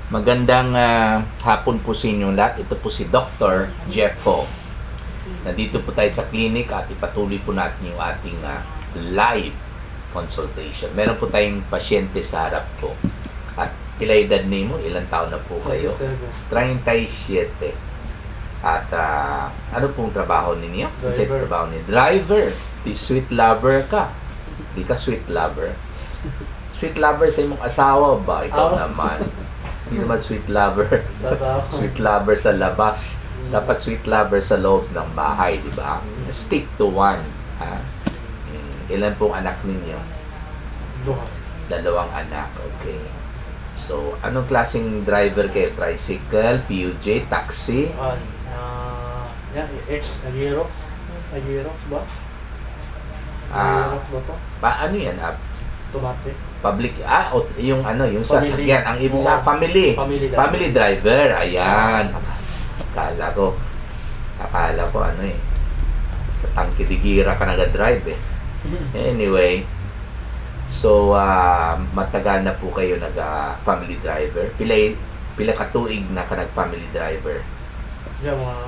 Magandang hapon po sa inyong lahat. Ito po si Dr. Jeff Ho. Nandito po tayo sa clinic at ipatuloy po natin yung ating live consultation. Meron po tayong pasyente sa harap ko. At pila edad nimo? Ilang taon na po kayo? 37. At ano pong trabaho ninyo? Driver. Trabaho ninyo? Driver. Di sweet lover ka. Di ka sweet lover. Sweet lover sa imong asawa ba? Ikaw naman. Hindi naman sweet lover. Sweet lover sa labas. Dapat sweet lover sa loob ng bahay, di ba? Stick to one. Ha? Ilan pong anak ninyo? 2 anak. Okay. So, anong klaseng driver kayo? Tricycle, PUJ, taxi? Agirox. Agirox ba? Agirox ba to? Paano yan? Automatic. Public, yung Family. sasakyan, ang ibig Oo. family. Family driver. Family driver, ayan. Akala ko sa tangke de gira ka nag-drive eh. Anyway, so matagal na po kayo nag-family driver. Pila ka tuig na ka nag-family driver? Diyan mga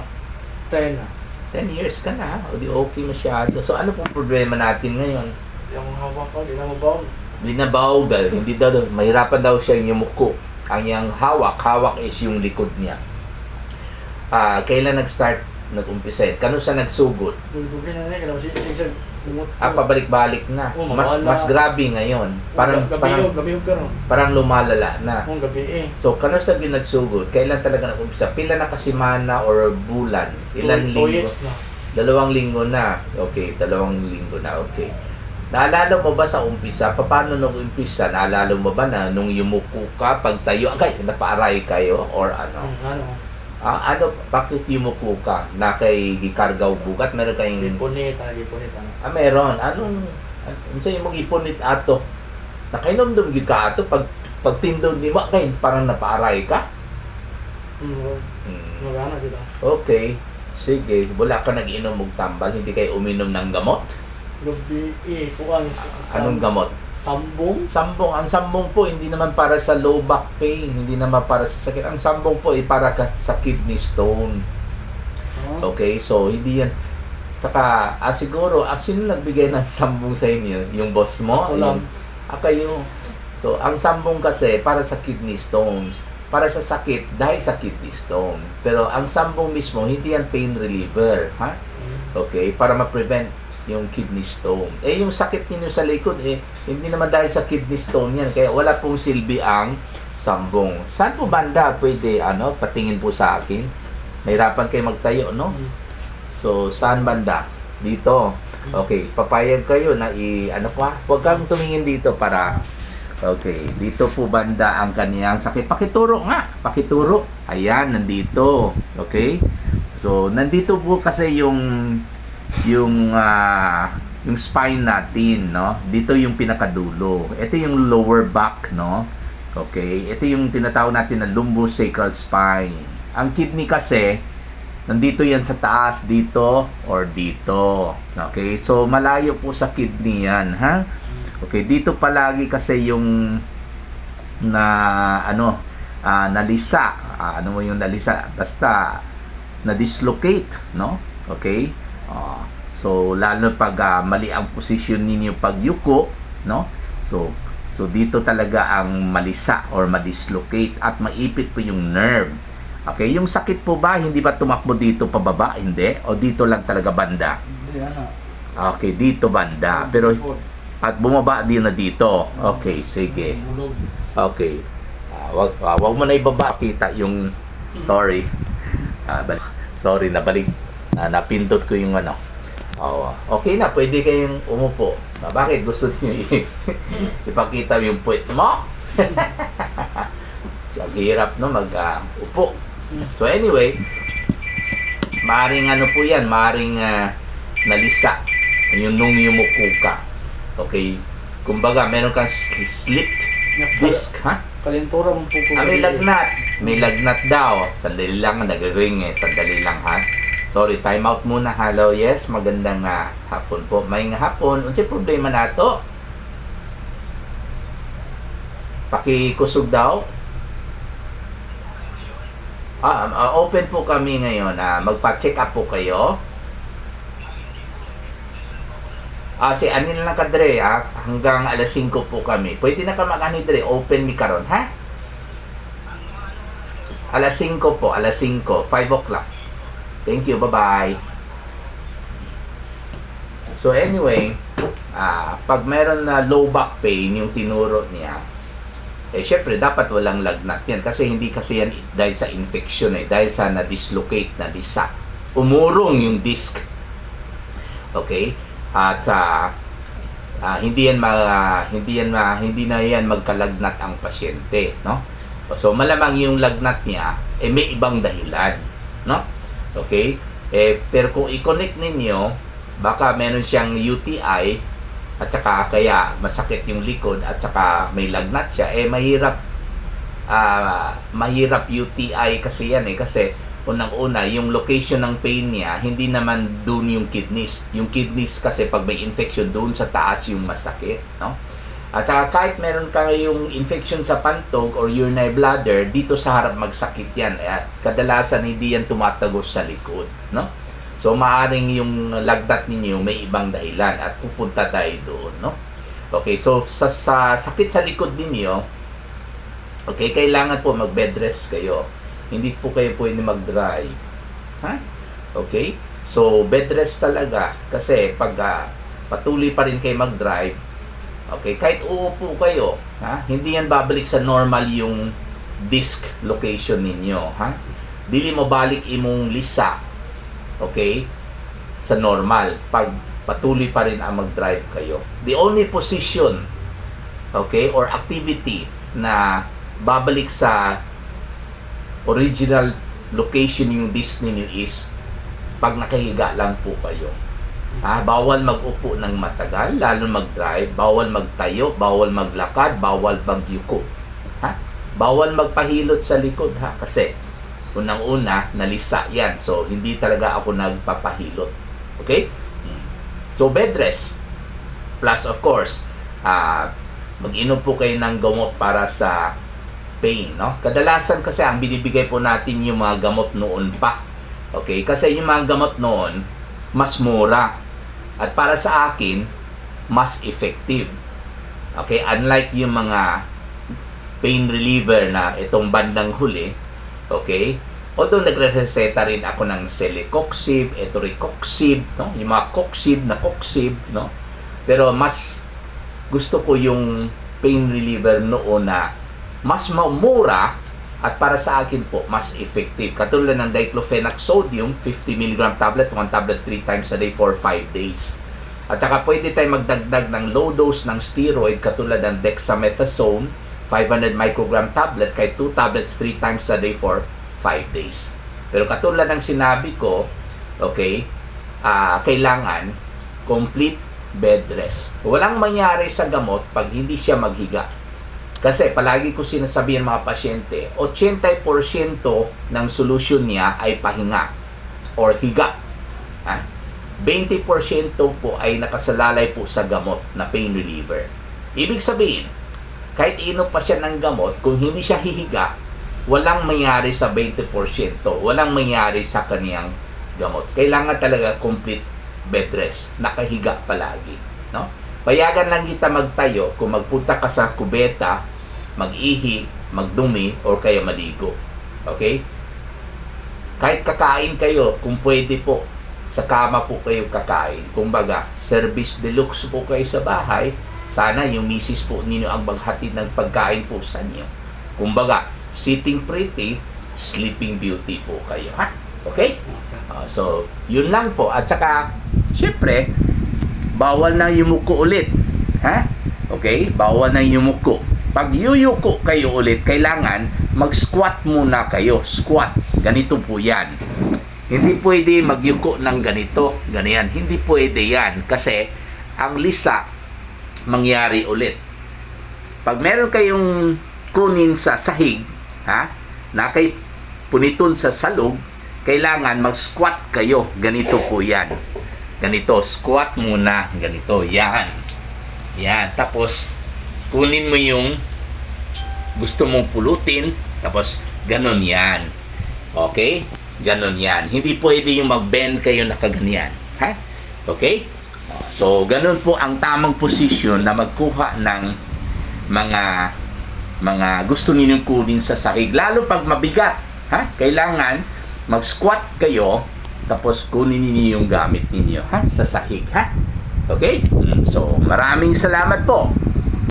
10 na. 10 years ka na, o di okay masyado. So ano pong problema natin ngayon? Yung hawak ko, di na mabaw. Hindi na bawgal, hindi daw, mahirapan daw siya yung yumuko. Ang yung hawak is yung likod niya. Kailan nag-umpisa? Kano sa nagsugod? Dugdugin na kaya siya lumot. Pabalik-balik na. Oo, Mas mawala. grabe ngayon. Gabihog ka ron. Parang lumalala na. Kung gabi eh. So, kano sa nagsugod? Kailan talaga nag-umpisa? Pila na kasimana or bulan? Ilan 2 linggo? years na. 2 linggo na. Okay, 2 linggo na. Okay. Naalala mo ba sa umpisa? Paano nung umpisa? Naalala mo ba na nung yumuko ka, pagtayo, napaaray kayo? Or ano? Bakit yumuko ka? Na kay gikargaw bugat? Meron kayong... Gipunit. Meron. Anong sa'yo mong ipunit ato? Nakainom-dum gid ka ato? Pagtindog ni mo, parang napaaray ka? Magana dito. Okay. Sige. Wala ka nag-inom mong tambal? Hindi kayo uminom ng gamot? Gabi eh. Kuwan. Anong gamot? Sambong. Sambong. Ang sambong po, hindi naman para sa low back pain. Hindi naman para sa sakit. Ang sambong po ay para sa kidney stone. Okay? So, hindi yan. Saka, siguro, sino nagbigay ng sambong sa inyo? Yung boss mo? Ako lang. Kayo. So, ang sambong kasi para sa kidney stones. Para sa sakit dahil sa kidney stone. Pero ang sambong mismo, hindi yan pain reliever. Ha? Okay? Para ma-prevent yung kidney stone. Yung sakit ninyo sa likod, hindi naman dahil sa kidney stone yan. Kaya wala pong silbi ang sambong. Saan po banda pwede, patingin po sa akin? Mahirapan kayo magtayo, no? So, saan banda? Dito. Okay, papayag kayo na huwag kang tumingin dito para, okay, dito po banda ang kaniyang sakit. Pakituro nga, pakituro. Ayan, nandito. Okay? So, nandito po kasi yung spine natin, no? Dito yung pinakadulo. Ito yung lower back, no? Okay? Ito yung tinatawag natin na lumbosacral spine. Ang kidney kasi, nandito yan sa taas, dito, or dito. Okay? So, malayo po sa kidney yan, ha? Okay, dito palagi kasi yung nalisa. Ano mo yung nalisa? Basta, na-dislocate, no? Okay? So lalo pag mali ang posisyon ninyo pag yuko, no? So dito talaga ang malisa or ma-dislocate at maipit po yung nerve. Okay, yung sakit po ba hindi ba tumakbo dito pababa? Hindi, o dito lang talaga banda? Okay, dito banda. Pero at bumaba din na dito. Okay, sige. Okay. Wag mo na ibaba, kita yung sorry. Sorry, nabalik. Napindot ko yung okay na, pwede kayong umupo. Bakit gusto niyo ipakita yung puwet mo? So, hirap no mag-upo. So anyway, maaring po yan, maaring nalisa yung nung yumuko ka. Okay, kumbaga meron kang slipped disc, ha? Kalintura mo po po. May lagnat daw. Sandali lang, nag-ring sandali lang, ha? Sorry, time out muna. Hello, yes, magandang hapon po. May hapon, unsay problema nato? Pakikusog daw. Open po kami ngayon. Magpa-check up po kayo. Si anin lang kadre, hanggang alas 5 po kami. Pwede na ka mag-ani dre, open mi karon, ha? Alas 5 po, alas 5, 5 o'clock. Thank you, bye-bye. So anyway, pag meron na low back pain, yung tinuro niya, syempre dapat walang lagnat yan kasi hindi kasi yan dahil sa infection dahil sa na-dislocate na lisa. Umurong yung disc. Okay? At hindi na yan magkalagnat ang pasyente, no? So malamang yung lagnat niya may ibang dahilan, no? Okay? Pero kung i-connect ninyo, baka meron siyang UTI at saka kaya masakit yung likod at saka may lagnat siya, mahirap UTI kasi yan kasi unang-una yung location ng pain niya hindi naman doon yung kidneys. Yung kidneys kasi pag may infection doon sa taas yung masakit, no? At saka kahit meron kayong infection sa pantog or urinary bladder, dito sa harap magsakit yan. Kadalasan hindi yan tumatagos sa likod, no? So, maaaring yung lagnat ninyo may ibang dahilan at pupunta tayo doon, no? Okay, so sa sakit sa likod ninyo, okay, kailangan po mag-bed rest kayo. Hindi po kayo pwede mag-drive. Ha? Okay? So, bed rest talaga kasi pag patuloy pa rin kayo mag-drive, okay, kahit uupo kayo, hindi yan babalik sa normal yung disc location ninyo, ha? Dili mo balik imong lisa, okay, sa normal pag patuloy pa rin ang mag-drive kayo. The only position, okay, or activity na babalik sa original location yung disc ninyo is pag nakahiga lang po kayo. Bawal mag-upo ng matagal, lalo mag-drive, bawal magtayo, bawal maglakad, bawal magyuko. Bawal magpahilot sa likod, kasi unang-una, nalisa yan. So, hindi talaga ako nagpapahilot. Okay? So, bed rest. Plus, of course, mag-inom po kayo ng gamot para sa pain, no? Kadalasan kasi ang binibigay po natin yung mga gamot noon pa. Okay? Kasi yung mga gamot noon, mas mura. At para sa akin, mas effective. Okay? Unlike yung mga pain reliever na itong bandang huli, okay? Although nagre-reseta rin ako ng celecoxib, etoricoxib, no? Yung mga coxib na coxib, no? Pero mas gusto ko yung pain reliever noon na mas mura at para sa akin po, mas effective. Katulad ng diclofenac sodium, 50 mg tablet, 1 tablet 3 times a day for 5 days. At saka pwede tayo magdagdag ng low dose ng steroid katulad ng dexamethasone, 500 microgram tablet, kahit 2 tablets 3 times a day for 5 days. Pero katulad ng sinabi ko, okay, kailangan complete bed rest. Walang mangyari sa gamot pag hindi siya maghiga. Kasi palagi ko sinasabihan mga pasyente, 80% ng solusyon niya ay pahinga or higa. 20% po ay nakasalalay po sa gamot na pain reliever. Ibig sabihin, kahit inom pa siya ng gamot, kung hindi siya hihiga, walang mangyari sa 20%. Walang mangyari sa kaniyang gamot. Kailangan talaga complete bed rest. Nakahiga palagi, no? Payagan lang kita magtayo kung magpunta ka sa kubeta, mag-ihi, magdumi, or kaya maligo. Okay? Kahit kakain kayo, kung pwede po, sa kama po kayo kakain. Kumbaga, service deluxe po kayo sa bahay, sana yung misis po ninyo ang maghatid ng pagkain po sa inyo. Kumbaga, sitting pretty, sleeping beauty po kayo. Okay? So, yun lang po. At saka, syempre, bawal na yumuko ulit. Okay? Bawal na yumuko. Pag yuyuko kayo ulit, kailangan mag-squat muna kayo. Squat. Ganito po yan. Hindi pwede magyuko ng ganito. Ganyan. Hindi pwede yan. Kasi, ang lisa, mangyari ulit. Pag meron kayong kunin sa sahig, na kay puniton sa salog, kailangan mag-squat kayo. Ganito po yan. Ganito, squat muna. Ganito, yan. Yan. Tapos, kunin mo yung gusto mong pulutin. Tapos, ganon yan. Okay? Ganon yan. Hindi pwede yung mag-bend kayo nakaganyan. Ha? Okay? So, ganun po ang tamang posisyon na magkuha ng mga gusto ninyong kunin sa sahig. Lalo pag mabigat. Ha? Kailangan mag-squat kayo tapos kunin ninyo yung gamit ninyo. Ha? Sa sahig. Ha? Okay? So, maraming salamat po.